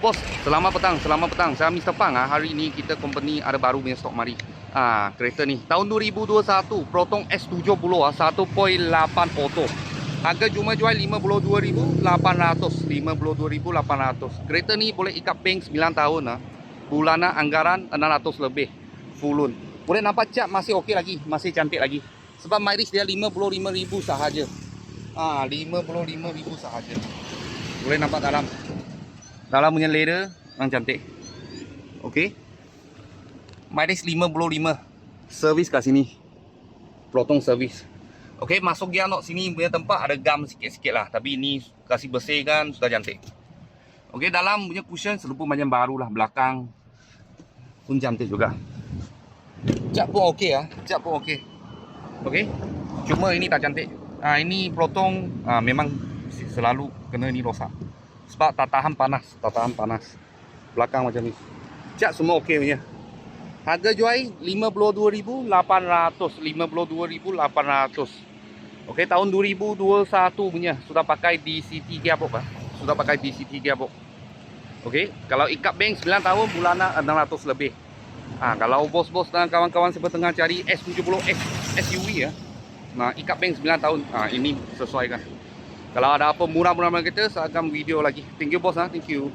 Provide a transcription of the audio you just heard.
Bos, selamat petang. Saya Mr. Pang. Hari ini kita company ada baru punya stok mari. Kereta ni tahun 2021 Proton S70 1.8 auto. Harga cuma jual 52,800. 52,800. Kereta ni boleh ikat bank 9 tahun Bulanan anggaran 600 lebih. Full loan. Boleh nampak cat masih okey lagi, masih cantik lagi. Sebab mileage dia 55,000 sahaja. 55,000 sahaja. Boleh nampak dalam. Dalam punya leather yang cantik. Okey. Mileage 55. Servis kat sini. Proton servis. Okey, masuk dia nak sini punya tempat ada gam sikit-sikit lah. Tapi ini kasih bersihkan sudah cantik. Okey, dalam punya cushion seluruh macam baru lah. Belakang pun cantik juga. Cat pun okey Cat pun okey. Okey. Cuma ini tak cantik. Ini Proton memang selalu kena ni rosak. Sebab tak tahan panas. Belakang macam ni. Cat semua okey punya. Harga jual 52,800. 52,800. Okey, tahun 2021 punya. Sudah pakai DCT gearbox Sudah pakai DCT gearbox. Okey, kalau ikat bank 9 tahun bulanan 600 lebih. Kalau bos-bos dan kawan-kawan siapa tengah cari S70 SUV ikat bank 9 tahun. Ini sesuaikan. Kalau ada apa murah-murah kita, saya akan video lagi. Thank you bos. Thank you.